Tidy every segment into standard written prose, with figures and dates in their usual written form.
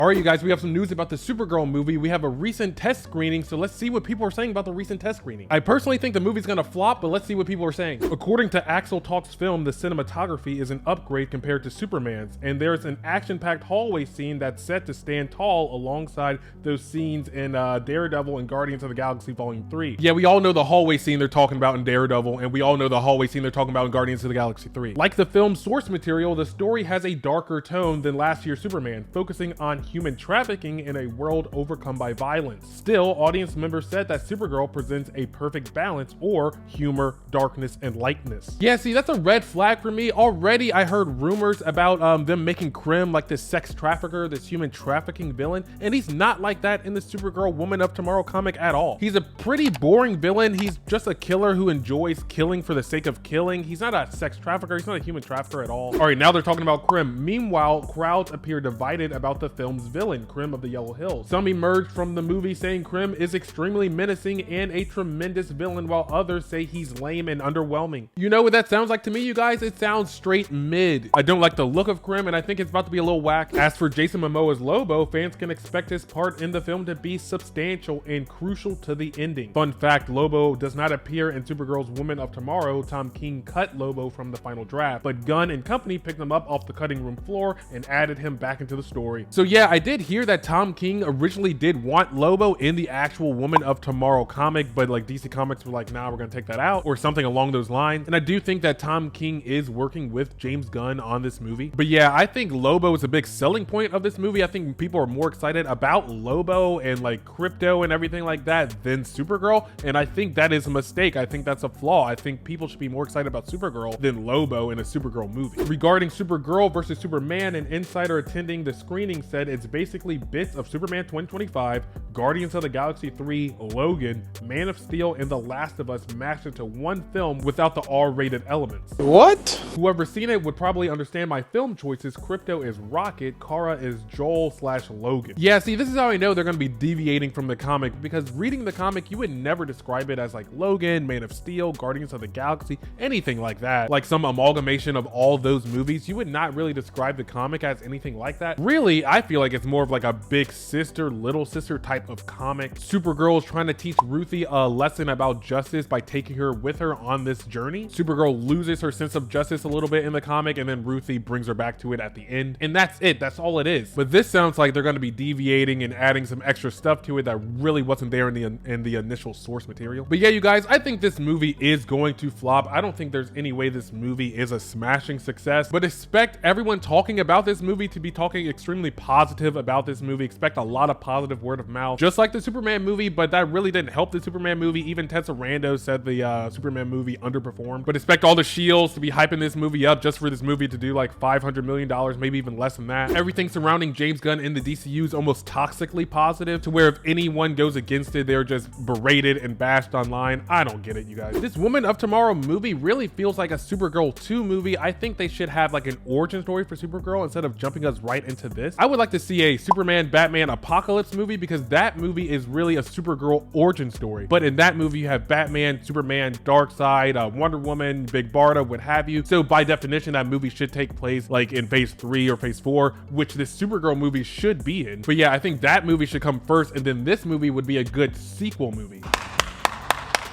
All right, you guys, we have some news about the Supergirl movie. We have a recent test screening, so let's see what people are saying about the recent test screening. I personally think the movie's gonna flop, but let's see what people are saying. According to Axel Talks Film, the cinematography is an upgrade compared to Superman's, and there's an action-packed hallway scene that's set to stand tall alongside those scenes in Daredevil and Guardians of the Galaxy Volume 3. Yeah, we all know the hallway scene they're talking about in Daredevil, and we all know the hallway scene they're talking about in Guardians of the Galaxy 3. Like the film's source material, the story has a darker tone than last year's Superman, focusing on human trafficking in a world overcome by violence. Still, audience members said that Supergirl presents a perfect balance, or humor, darkness, and lightness. Yeah, see, that's a red flag for me. Already, I heard rumors about them making Krim like this sex trafficker, this human trafficking villain, and he's not like that in the Supergirl Woman of Tomorrow comic at all. He's a pretty boring villain. He's just a killer who enjoys killing for the sake of killing. He's not a sex trafficker. He's not a human trafficker at all. All right, now they're talking about Krim. Meanwhile, crowds appear divided about the film's villain, Krim of the Yellow Hills. Some emerged from the movie saying Krim is extremely menacing and a tremendous villain, while others say he's lame and underwhelming. You know what that sounds like to me, you guys? It sounds straight mid. I don't like the look of Krim, and I think it's about to be a little whack. As for Jason Momoa's Lobo, fans can expect his part in the film to be substantial and crucial to the ending. Fun fact, Lobo does not appear in Supergirl's Woman of Tomorrow. Tom King cut Lobo from the final draft, but Gunn and company picked him up off the cutting room floor and added him back into the story. So yeah, I did hear that Tom King originally did want Lobo in the actual Woman of Tomorrow comic, but like DC Comics were like, nah, we're gonna take that out, or something along those lines. And I do think that Tom King is working with James Gunn on this movie. But yeah, I think Lobo is a big selling point of this movie. I think people are more excited about Lobo and like crypto and everything like that than Supergirl. And I think that is a mistake. I think that's a flaw. I think people should be more excited about Supergirl than Lobo in a Supergirl movie. Regarding Supergirl versus Superman, an insider attending the screening said it's basically bits of Superman 2025, Guardians of the Galaxy 3, Logan, Man of Steel, and The Last of Us mashed into one film without the R-rated elements. What? Whoever's seen it would probably understand my film choices. Crypto is Rocket, Kara is Joel/Logan. Yeah, see, this is how I know they're gonna be deviating from the comic, because reading the comic, you would never describe it as like Logan, Man of Steel, Guardians of the Galaxy, anything like that. Like some amalgamation of all those movies. You would not really describe the comic as anything like that. Really, I feel like it's more of like a big sister, little sister type of comic. Supergirl is trying to teach Ruthie a lesson about justice by taking her with her on this journey. Supergirl loses her sense of justice a little bit in the comic, and then Ruthie brings her back to it at the end. And that's it. That's all it is. But this sounds like they're going to be deviating and adding some extra stuff to it that really wasn't there in the initial source material. But yeah, you guys, I think this movie is going to flop. I don't think there's any way this movie is a smashing success, but expect everyone talking about this movie to be talking extremely positive about this movie. Expect a lot of positive word of mouth, just like the Superman movie, but that really didn't help the Superman movie. Even Tessa Rando said the Superman movie underperformed. But expect all the shields to be hyping this movie up just for this movie to do like $500 million, maybe even less than that. Everything surrounding James Gunn in the DCU is almost toxically positive, to where if anyone goes against it, they're just berated and bashed online. I don't get it, you guys. This Woman of Tomorrow movie really feels like a Supergirl 2 movie. I think they should have like an origin story for Supergirl instead of jumping us right into this. I would like to see a Superman Batman Apocalypse movie, because that movie is really a Supergirl origin story. But in that movie, you have Batman, Superman, Darkseid, Wonder Woman, Big Barda, what have you. So by definition, that movie should take place like in phase 3 or phase 4, which this Supergirl movie should be in. But yeah, I think that movie should come first, and then this movie would be a good sequel movie.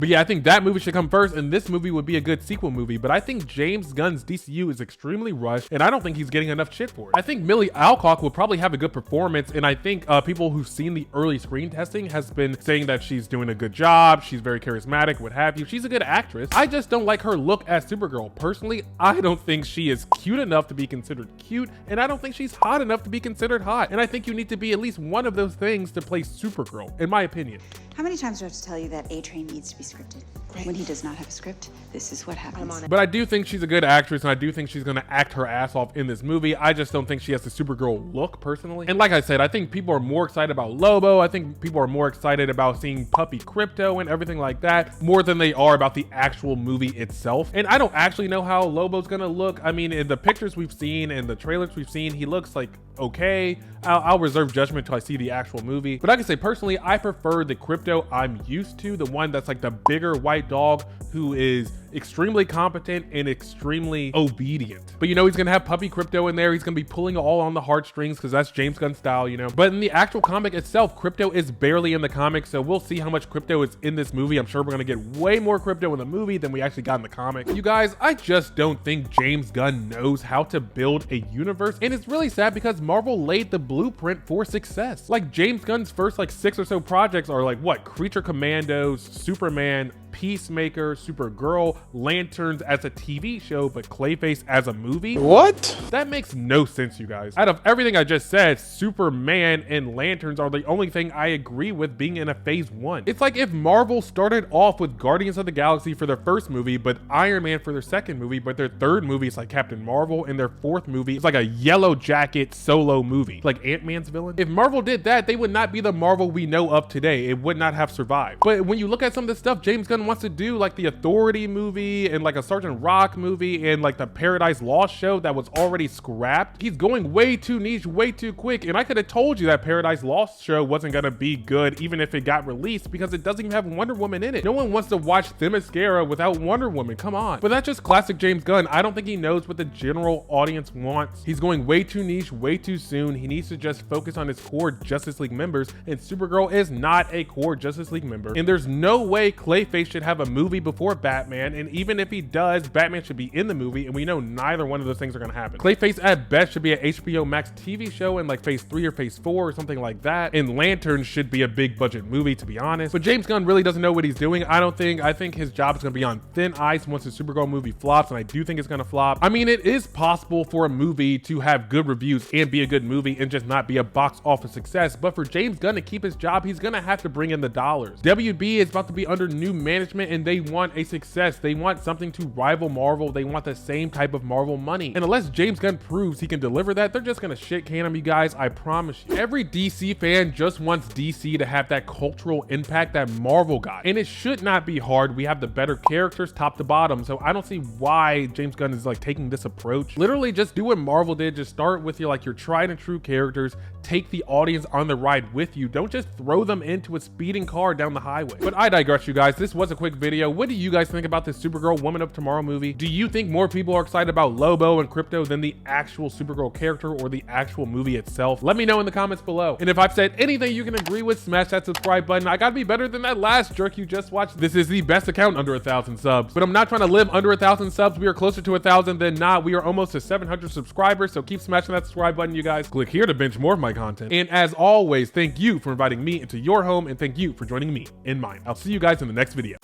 But yeah, I think that movie should come first, and this movie would be a good sequel movie. But I think James Gunn's DCU is extremely rushed, and I don't think he's getting enough shit for it. I think Millie Alcock will probably have a good performance, and I think people who've seen the early screen testing has been saying that she's doing a good job. She's very charismatic, what have you. She's a good actress. I just don't like her look as Supergirl. Personally, I don't think she is cute enough to be considered cute, and I don't think she's hot enough to be considered hot. And I think you need to be at least one of those things to play Supergirl, in my opinion. How many times do I have to tell you that A-Train needs to be scripted? When he does not have a script, this is what happens. But I do think she's a good actress, and I do think she's going to act her ass off in this movie. I just don't think she has the Supergirl look, personally. And like I said, I think people are more excited about Lobo. I think people are more excited about seeing Puppy Crypto and everything like that, more than they are about the actual movie itself. And I don't actually know how Lobo's going to look. I mean, in the pictures we've seen and the trailers we've seen, he looks like okay. I'll reserve judgment till I see the actual movie. But I can say personally, I prefer the Crypto I'm used to, the one that's like the bigger white white dog who is extremely competent and extremely obedient. But you know, he's gonna have puppy Crypto in there. He's gonna be pulling all on the heartstrings because that's James Gunn style, you know. But in the actual comic itself, Crypto is barely in the comic, so we'll see how much Crypto is in this movie. I'm sure we're gonna get way more Crypto in the movie than we actually got in the comic. You guys, I just don't think James Gunn knows how to build a universe, and it's really sad because Marvel laid the blueprint for success. Like, James Gunn's first like 6 or so projects are like what? Creature Commandos, Superman, Peacemaker, Supergirl, Lanterns as a TV show, but Clayface as a movie? What? That makes no sense, you guys. Out of everything I just said, Superman and Lanterns are the only thing I agree with being in a phase 1. It's like if Marvel started off with Guardians of the Galaxy for their first movie, but Iron Man for their second movie, but their third movie is like Captain Marvel, and their fourth movie is like a Yellow Jacket solo movie, like Ant-Man's villain. If Marvel did that, they would not be the Marvel we know of today. It would not have survived. But when you look at some of the stuff James Gunn wants to do, like the Authority movie and like a Sergeant Rock movie and like the Paradise Lost show that was already scrapped, he's going way too niche, way too quick. And I could have told you that Paradise Lost show wasn't gonna be good even if it got released, because it doesn't even have Wonder Woman in it. No one wants to watch Themyscira without Wonder Woman, come on. But that's just classic James Gunn. I don't think he knows what the general audience wants. He's going way too niche, way too soon. He needs to just focus on his core Justice League members, and Supergirl is not a core Justice League member. And there's no way Clayface should have a movie before Batman, and even if he does, Batman should be in the movie, and we know neither one of those things are gonna happen. Clayface at best should be an HBO Max TV show in like phase 3 or phase 4 or something like that, and Lanterns should be a big budget movie, to be honest. But James Gunn really doesn't know what he's doing. I think his job is gonna be on thin ice once the Supergirl movie flops, and I do think it's gonna flop. I mean, it is possible for a movie to have good reviews and be a good movie and just not be a box office success, but for James Gunn to keep his job, he's gonna have to bring in the dollars. WB is about to be under new management, and they want a success. They want something to rival Marvel. They want the same type of Marvel money. And unless James Gunn proves he can deliver that, they're just gonna shit can him, you guys. I promise you. Every DC fan just wants DC to have that cultural impact that Marvel got. And it should not be hard. We have the better characters top to bottom. So I don't see why James Gunn is like taking this approach. Literally just do what Marvel did. Just start with your tried and true characters. Take the audience on the ride with you. Don't just throw them into a speeding car down the highway. But I digress, you guys. This was a quick video. What do you guys think about this Supergirl Woman of Tomorrow movie? Do you think more people are excited about Lobo and Crypto than the actual Supergirl character or the actual movie itself? Let me know in the comments below. And if I've said anything you can agree with, smash that subscribe button. I gotta be better than that last jerk you just watched. This is the best account under 1,000 subs, but I'm not trying to live under 1,000 subs. We are closer to 1,000 than not. We are almost to 700 subscribers, so keep smashing that subscribe button, you guys. Click here to binge more of my content. And as always, thank you for inviting me into your home, and thank you for joining me in mine. I'll see you guys in the next video.